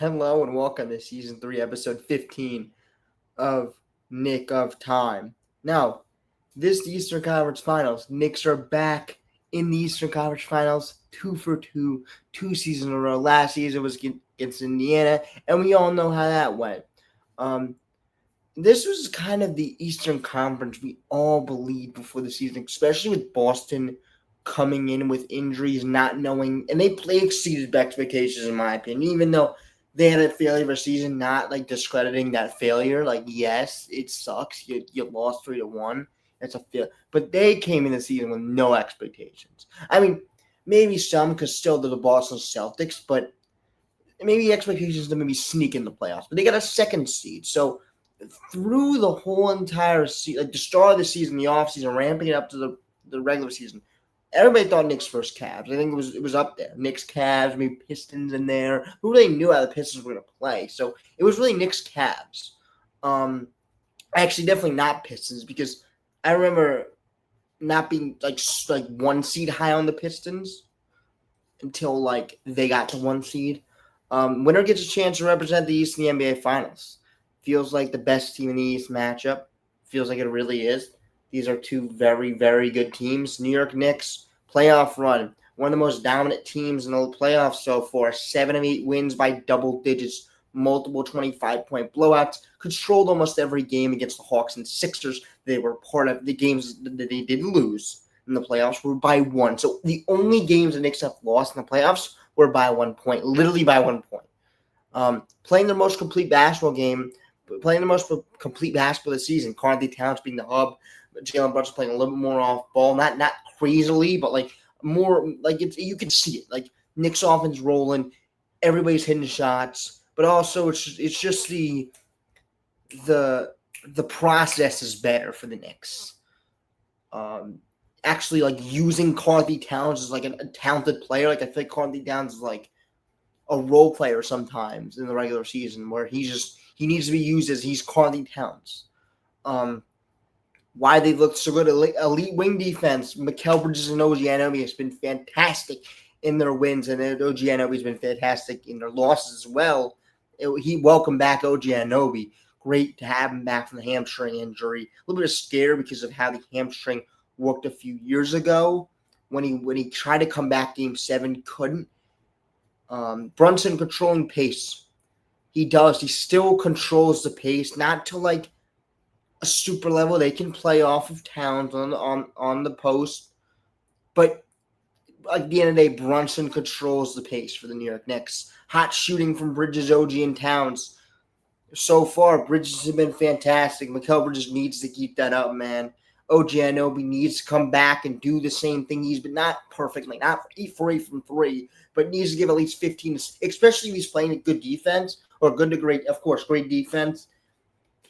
Hello and welcome to Season 3, Episode 15 of Knick of Time. Now, this Eastern Conference Finals, Knicks are back in the Eastern Conference Finals, 2 for 2, 2 seasons in a row. Last season was against Indiana, and we all know how that went. This was kind of the Eastern Conference we all believed before the season, especially with Boston coming in with injuries, not knowing, and they exceeded expectations in my opinion, even though they had a failure of a season, not like discrediting that failure. Like, yes, it sucks. You lost 3-1. That's a fail. But they came in the season with no expectations. I mean, maybe some because still they're the Boston Celtics, but maybe expectations to maybe sneak in the playoffs. But they got a second seed. So through the whole entire season, like the start of the season, the offseason, ramping it up to the regular season, everybody thought Knicks versus Cavs. I think it was up there. Knicks, Cavs, maybe Pistons in there. Who really knew how the Pistons were going to play? So it was really Knicks, Cavs. Actually, definitely not Pistons because I remember not being like one seed high on the Pistons until like they got to one seed. Winner gets a chance to represent the East in the NBA Finals. Feels like the best team in the East matchup. Feels like it really is. These are two very, very good teams. New York Knicks, playoff run. One of the most dominant teams in the playoffs so far. 7 of 8 wins by double digits. Multiple 25-point blowouts. Controlled almost every game against the Hawks and Sixers. They were part of the games that they didn't lose in the playoffs were by 1. So the only games the Knicks have lost in the playoffs were by 1 point. Literally by 1 point. Playing their most complete basketball game. Playing the most complete basketball this season. Karl-Anthony Towns being the hub. Jalen Brunson playing a little bit more off ball, not crazily, but like more like you can see it. Like Knicks offense rolling, everybody's hitting shots, but also it's just the process is better for the Knicks. Actually, like using Karl-Anthony Towns as like a talented player. Like I feel like Karl-Anthony Towns is like a role player sometimes in the regular season where he needs to be used as he's Karl-Anthony Towns. Why they've looked so good. Elite wing defense. Mikal Bridges and OG Anunoby has been fantastic in their wins, and OG Anunoby has been fantastic in their losses as well. He welcomed back OG Anunoby. Great to have him back from the hamstring injury. A little bit of scare because of how the hamstring worked a few years ago when he tried to come back Game 7, couldn't. Brunson controlling pace. He does. He still controls the pace, not to like a super level. They can play off of Towns on the post, but at the end of the day, Brunson controls the pace for the New York Knicks. Hot shooting from Bridges, OG, and Towns. So far, Bridges has been fantastic. Mikal Bridges needs to keep that up, man. OG Anunoby needs to come back and do the same thing. He's been not perfectly, not 8 for 8 from 3, but needs to give at least 15, especially if he's playing a good defense or good to great, of course, great defense.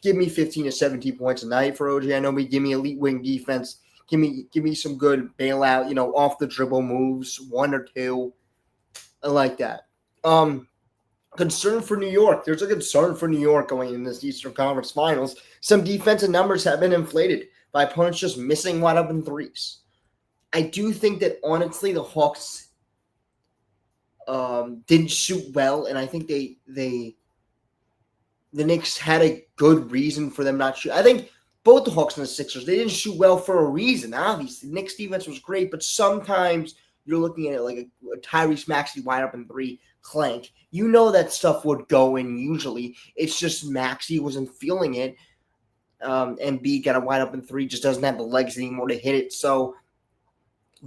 Give me 15 to 17 points a night for OG Anunoby. Give me elite wing defense. Give me some good bailout, off the dribble moves, 1 or 2. I like that. Concern for New York. There's a concern for New York going in this Eastern Conference Finals. Some defensive numbers have been inflated by opponents just missing wide open threes. I do think that honestly the Hawks didn't shoot well, and I think the Knicks had a good reason for them not shoot. I think both the Hawks and the Sixers, they didn't shoot well for a reason. Obviously, the Knicks defense was great, but sometimes you're looking at it like a Tyrese Maxey wide open 3 clank. You know that stuff would go in usually. It's just Maxey wasn't feeling it. And B got a wide open 3, just doesn't have the legs anymore to hit it. So,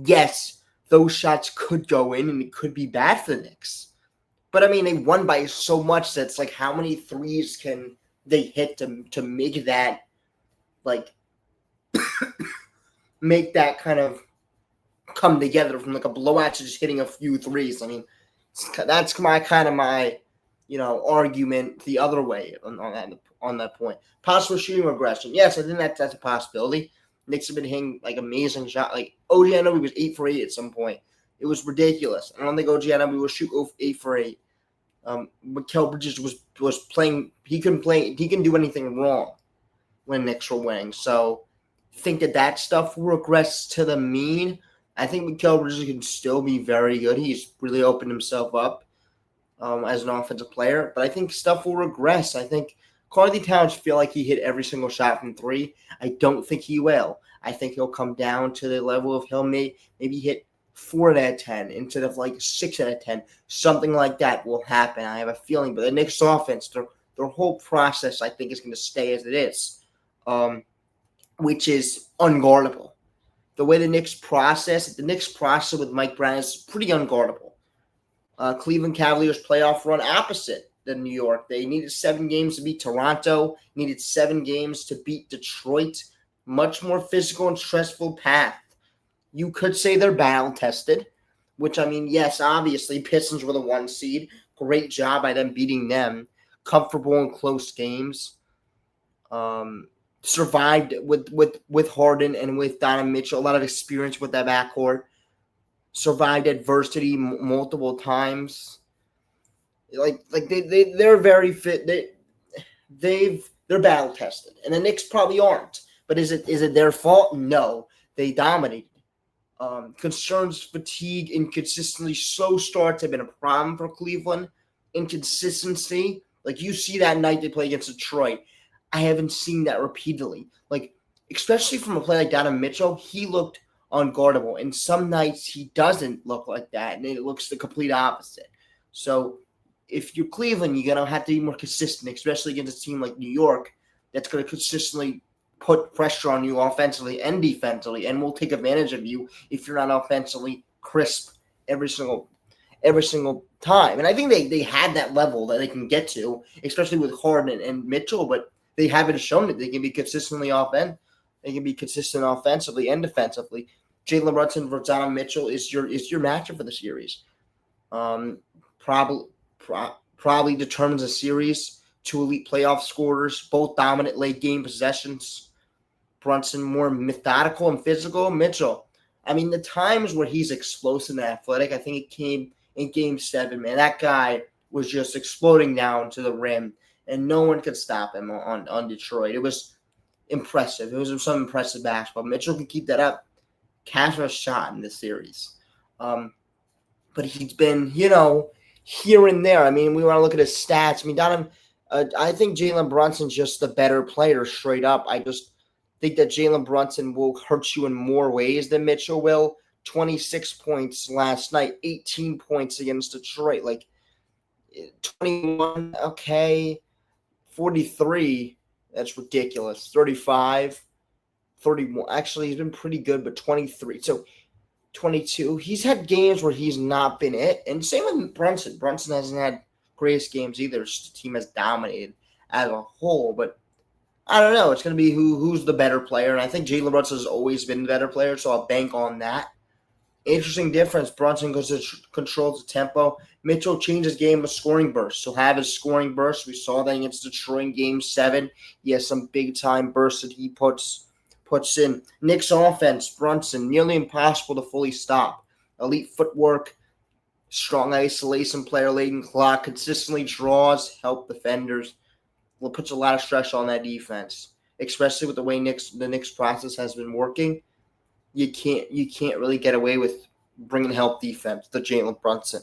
yes, those shots could go in and it could be bad for the Knicks. But, I mean, they won by so much that it's like how many threes can they hit to make that, like, make that kind of come together from like a blowout to just hitting a few threes. I mean, that's my argument the other way on that point. Possible shooting regression. Yes, I think that's a possibility. Knicks have been hitting like amazing shot. Like OG Anunoby was 8 for 8 at some point. It was ridiculous. I don't think OG Anunoby will shoot 8 for 8. Mikal Bridges was playing. He couldn't play. He can do anything wrong when Knicks were winning. So I think that stuff will regress to the mean. I think Mikal Bridges can still be very good. He's really opened himself up. as an offensive player, but I think stuff will regress. I think Carly Towns feel like he hit every single shot from three. I don't think he will. I think he'll come down to the level of he'll maybe hit 4 out of 10 instead of like 6 out of 10. Something like that will happen. I have a feeling. But the Knicks offense, their whole process, I think, is going to stay as it is, which is unguardable. The way the Knicks process with Mike Brown is pretty unguardable. Cleveland Cavaliers playoff run opposite than New York. They needed 7 games to beat Toronto, needed 7 games to beat Detroit. Much more physical and stressful path. You could say they're battle tested, which I mean, yes, obviously Pistons were the 1 seed. Great job by them beating them. Comfortable and close games. Survived with Harden and with Donovan Mitchell. A lot of experience with that backcourt. Survived adversity multiple times. They're very fit. They're battle tested, and the Knicks probably aren't. But is it their fault? No, they dominated. Concerns, fatigue, inconsistency, slow starts have been a problem for Cleveland. Inconsistency, like you see that night they play against Detroit. I haven't seen that repeatedly. Like, especially from a play like Donovan Mitchell, he looked unguardable. And some nights he doesn't look like that, and it looks the complete opposite. So if you're Cleveland, you're going to have to be more consistent, especially against a team like New York that's going to consistently put pressure on you offensively and defensively, and will take advantage of you if you're not offensively crisp every single time. And I think they had that level that they can get to, especially with Harden and Mitchell, but they haven't shown that they can be consistently They can be consistent offensively and defensively. Jalen Brunson versus Donovan Mitchell is your matchup for the series. Probably determines a series. 2 elite playoff scorers, both dominant late game possessions. Brunson more methodical and physical. Mitchell, I mean, the times where he's explosive and athletic, I think it came in Game 7, man. That guy was just exploding down to the rim, and no one could stop him on Detroit. It was impressive. It was some impressive basketball. Mitchell can keep that up. Cash a shot in this series. But he's been, here and there. I mean, we want to look at his stats. I mean, I think Jalen Brunson's just the better player straight up. I just think that Jalen Brunson will hurt you in more ways than Mitchell will. 26 points last night, 18 points against Detroit. Like, 21, okay. 43, that's ridiculous. 35, 31. Actually, he's been pretty good, but 23. So, 22. He's had games where he's not been it. And same with Brunson. Brunson hasn't had greatest games either. The team has dominated as a whole. But I don't know. It's going to be who's the better player. And I think Jalen Brunson has always been the better player, so I'll bank on that. Interesting difference. Brunson controls the tempo. Mitchell changes game with scoring bursts. So have his scoring bursts. We saw that against Detroit in Game 7. He has some big-time bursts that he puts in. Knicks offense, Brunson, nearly impossible to fully stop. Elite footwork, strong isolation player, laden clock, consistently draws, help defenders. Well, puts a lot of stress on that defense, especially with the way the Knicks process has been working. You can't really get away with bringing help defense to Jalen Brunson.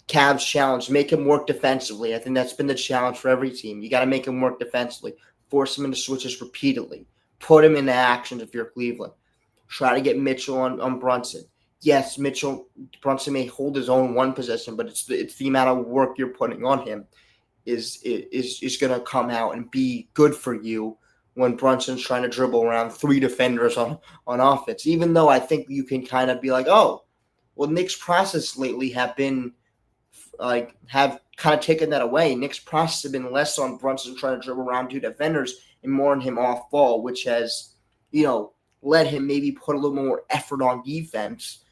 Cavs challenge, make him work defensively. I think that's been the challenge for every team. You got to make him work defensively. Force him into switches repeatedly. Put him into action if you're Cleveland. Try to get Mitchell on Brunson. Yes, Brunson may hold his own one possession, but it's the amount of work you're putting on him is going to come out and be good for you when Brunson's trying to dribble around 3 defenders on offense. Even though I think you can kind of be like, oh, well, Knicks' process lately have kind of taken that away. Knicks' process have been less on Brunson trying to dribble around 2 defenders and more on him off ball, which has, let him maybe put a little more effort on defense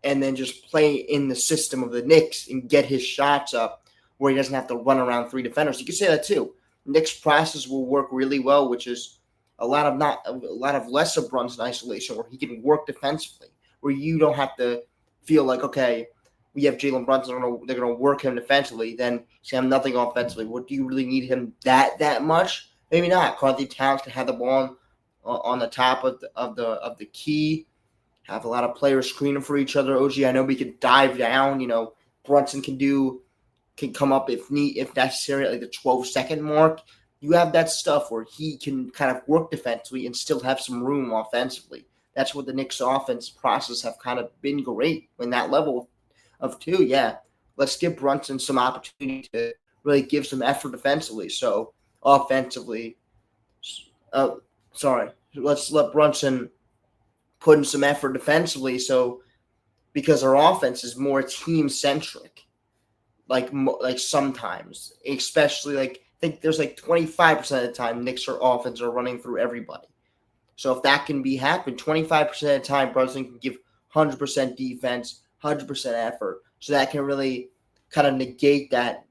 and then just play in the system of the Knicks and get his shots up where he doesn't have to run around 3 defenders. You can say that too. Knicks process will work really well, which is a lot of less of Brunson isolation where he can work defensively, where you don't have to feel like, okay, we have Jalen Brunson, they're going to work him defensively, then Sam nothing offensively. What do you really need him that much? Maybe not. Carly Towns can have the ball on the top of the key, have a lot of players screening for each other. OG, I know we can dive down. Brunson can can come up if necessary at like the 12-second mark. You have that stuff where he can kind of work defensively and still have some room offensively. That's what the Knicks offense process have kind of been great when that level of two. Yeah, let's give Brunson some opportunity to really give some effort defensively. So offensively, uh, let's let Brunson put in some effort defensively. So because our offense is more team centric, like sometimes, especially like I think there's like 25% of the time Knicks are offense are running through everybody. So if that can be happen, 25% of the time Brunson can give 100% defense, 100% effort. So that can really kind of negate that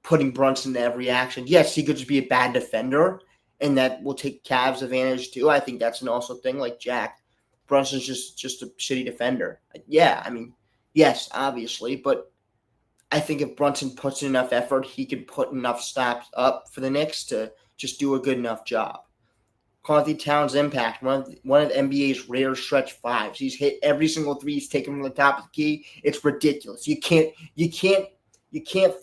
putting Brunson in every action. Yes, he could just be a bad defender, and that will take Cavs advantage too. I think that's an also thing like Jack. Brunson's just a shitty defender. Yeah, I mean, yes, obviously, but I think if Brunson puts in enough effort, he can put enough stops up for the Knicks to just do a good enough job. Karl-Anthony Towns' impact, one of the NBA's rare stretch fives. He's hit every single three he's taken from the top of the key. It's ridiculous. You can't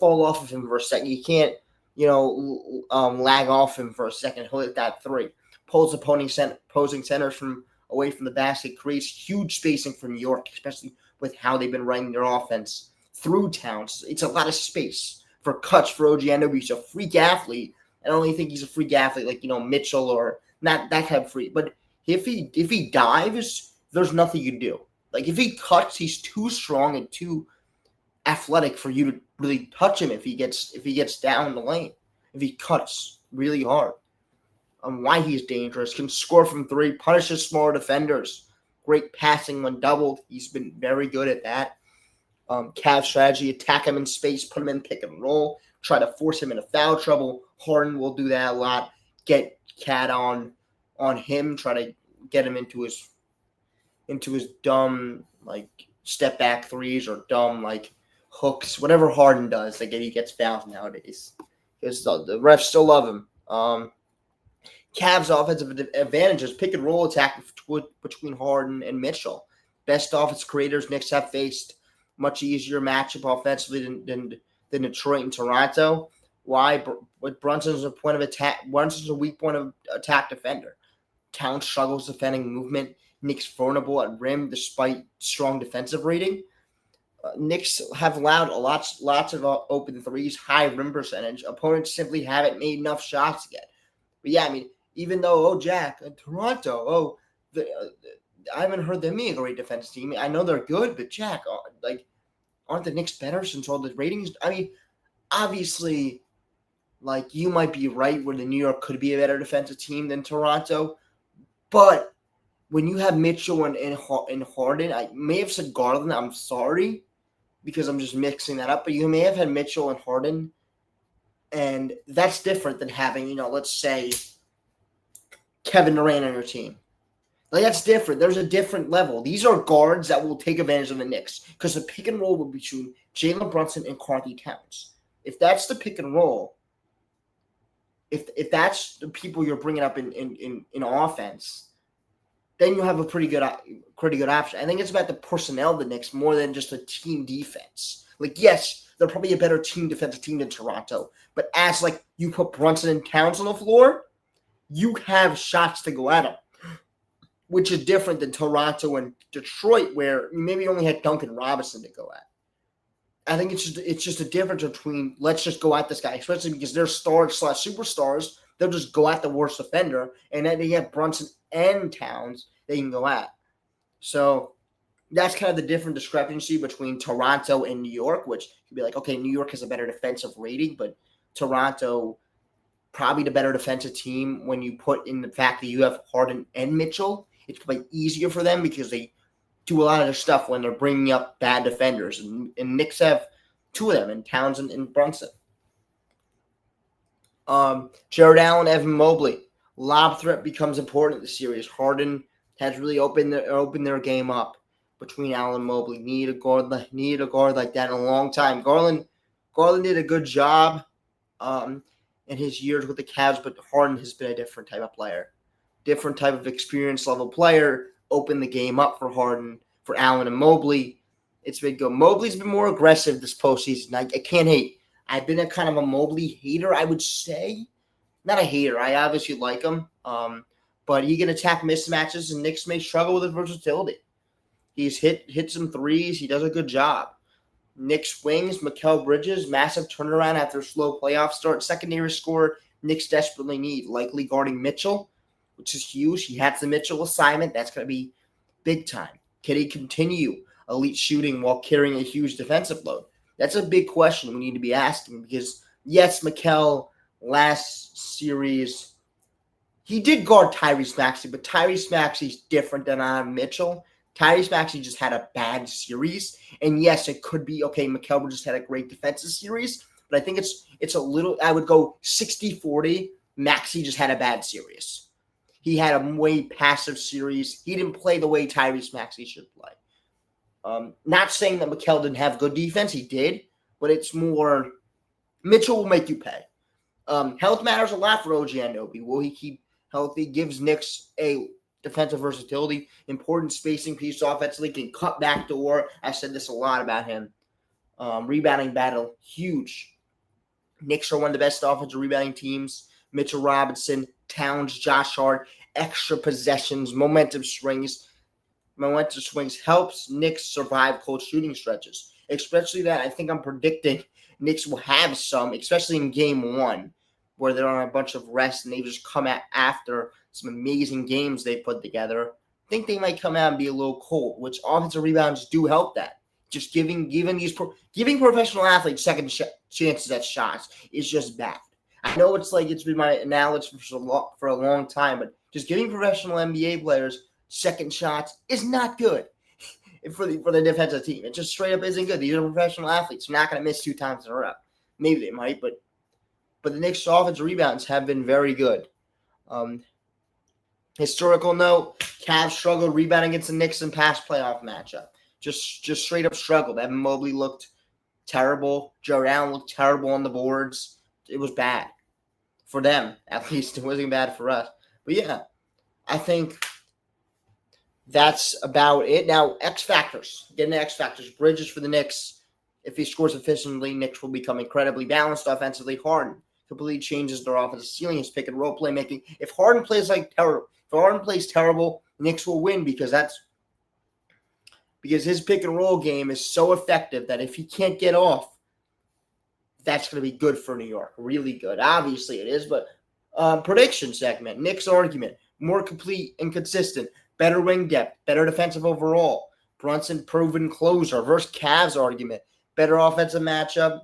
fall off of him for a second. You can't lag off him for a second. He'll hit that three. Pulls opposing centers from away from the basket. Creates huge spacing for New York, especially with how they've been running their offense through Towns. It's a lot of space for cuts for OG Anunoby. He's a freak athlete. I don't really think he's a freak athlete like Mitchell or not that type of freak. But if he dives, there's nothing you can do. Like if he cuts, he's too strong and too athletic for you to really touch him if he gets down the lane. If he cuts really hard. Why he's dangerous. Can score from three, punishes smaller defenders. Great passing when doubled. He's been very good at that. Cavs strategy, attack him in space, put him in pick and roll, try to force him into foul trouble. Harden will do that a lot. Get Cat on him, try to get him into his dumb like step back threes or dumb like hooks, whatever Harden does. Like he gets fouled nowadays because the refs still love him. Cavs offensive advantages, pick and roll attack between Harden and Mitchell. Best offense creators Knicks have faced. Much easier matchup offensively than Detroit and Toronto. Why? With Brunson's a point of attack. Brunson's a weak point of attack defender. Towns struggles defending movement. Knicks vulnerable at rim despite strong defensive rating. Knicks have allowed lots of open threes, high rim percentage. Opponents simply haven't made enough shots yet. But yeah, I mean, even though Jack Toronto, I haven't heard them being a great defense team. I know they're good, but Jack, aren't the Knicks better since all the ratings? I mean, obviously, like you might be right where the New York could be a better defensive team than Toronto, but when you have Mitchell and Harden, I may have said Garland. I'm sorry because I'm just mixing that up, but you may have had Mitchell and Harden, and that's different than having let's say Kevin Durant on your team. Like that's different. There's a different level. These are guards that will take advantage of the Knicks because the pick and roll will be between Jalen Brunson and Karl-Anthony Towns. If that's the pick and roll, if that's the people you're bringing up in offense, then you have a pretty good option. I think it's about the personnel of the Knicks more than just a team defense. Like yes, they're probably a better team defensive team than Toronto, but as like you put Brunson and Towns on the floor, you have shots to go at them. Which is different than Toronto and Detroit, where maybe you only had Duncan Robinson to go at. I think it's just a difference between let's just go at this guy, especially because they're stars/superstars. They'll just go at the worst offender, and then they have Brunson and Towns they can go at. So that's kind of the different discrepancy between Toronto and New York, which could be like, okay, New York has a better defensive rating, but Toronto probably the better defensive team when you put in the fact that you have Harden and Mitchell. It's probably easier for them because they do a lot of their stuff when they're bringing up bad defenders. And Knicks have two of them, in Towns and Brunson. Jared Allen, Evan Mobley. Lob threat becomes important in the series. Harden has really opened their game up between Allen and Mobley. Need a guard like that in a long time. Garland did a good job in his years with the Cavs, but Harden has been a different type of player. Different type of experience level player, open the game up for Harden, for Allen and Mobley. It's been good. Mobley's been more aggressive this postseason. I can't hate. I've been a kind of a Mobley hater, I would say. Not a hater. I obviously like him. But he can attack mismatches, and Knicks may struggle with his versatility. He's hit some threes. He does a good job. Knicks wings, Mikal Bridges, massive turnaround after a slow playoff start. Secondary scorer Knicks desperately need, likely guarding Mitchell, which is huge. He has the Mitchell assignment. That's going to be big time. Can he continue elite shooting while carrying a huge defensive load? That's a big question we need to be asking because, yes, Mikal last series, he did guard Tyrese Maxey, but Tyrese Maxey's different than Mitchell. Tyrese Maxey just had a bad series. And yes, it could be, okay, Mikal just had a great defensive series, but I think it's a little, I would go 60-40. Maxey just had a bad series. He had a way passive series. He didn't play the way Tyrese Maxey should play. Not saying that Mikal didn't have good defense. He did, but it's more Mitchell will make you pay. Health matters a lot for OG Anunoby. Will he keep healthy? Gives Knicks a defensive versatility, important spacing piece offensively, can cut back door. I said this a lot about him. Rebounding battle, huge. Knicks are one of the best offensive rebounding teams. Mitchell Robinson, Towns, Josh Hart, extra possessions, momentum swings helps Knicks survive cold shooting stretches. Especially that I think I'm predicting Knicks will have some, especially in game one, where they're on a bunch of rest and they just come out after some amazing games they put together. I think they might come out and be a little cold, which offensive rebounds do help that. Just giving professional athletes second chances at shots is just bad. I know it's been my analogy for a long time, but just giving professional NBA players second shots is not good for the defensive team. It just straight up isn't good. These are professional athletes. They're not going to miss 2 times in a row. Maybe they might, but the Knicks' offensive rebounds have been very good. Historical note, Cavs struggled rebounding against the Knicks in past playoff matchup. Just straight up struggled. Evan Mobley looked terrible. Joe Allen looked terrible on the boards. It was bad for them, at least. It wasn't bad for us. But yeah, I think that's about it. Now, X factors. Getting to X factors. Bridges for the Knicks. If he scores efficiently, Knicks will become incredibly balanced offensively. Harden completely changes their offensive ceiling, his pick and roll playmaking. If Harden plays terrible, Knicks will win because his pick and roll game is so effective that if he can't get off, that's going to be good for New York. Really good. Obviously it is, but prediction segment. Knicks argument. More complete and consistent. Better wing depth. Better defensive overall. Brunson proven closer. Versus Cavs argument. Better offensive matchup.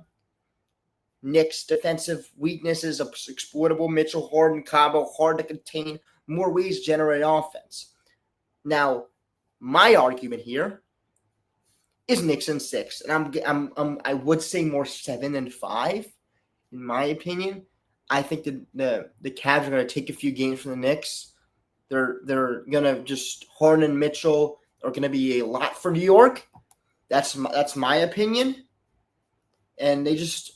Knicks defensive weaknesses exploitable. Mitchell, Harden, Cabo, hard to contain. More ways to generate offense. Now, my argument here is Knicks in 6, and I would say more 7 and 5, in my opinion. I think the Cavs are going to take a few games from the Knicks. They're going to just Harden and Mitchell are going to be a lot for New York. That's my opinion, and they just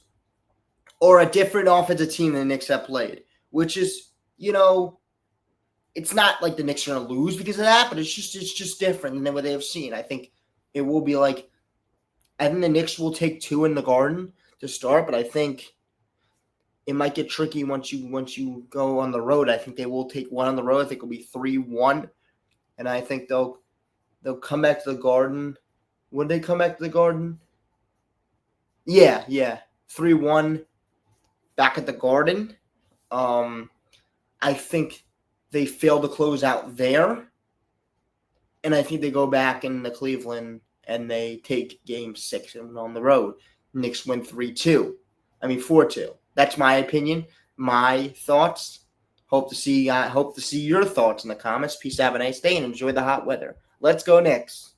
or a different offensive team than the Knicks have played, which is it's not like the Knicks are going to lose because of that, but it's just different than what they have seen. I think it will be I think the Knicks will take 2 in the Garden to start, but I think it might get tricky once you go on the road. I think they will take 1 on the road. I think it'll be 3-1, and I think they'll come back to the Garden. Would they come back to the Garden? Yeah, 3-1 back at the Garden. I think they fail to close out there, and I think they go back into Cleveland and they take Game 6 on the road. Knicks win 4-2. That's my opinion, my thoughts. Hope to see your thoughts in the comments. Peace. Have a nice day and enjoy the hot weather. Let's go Knicks.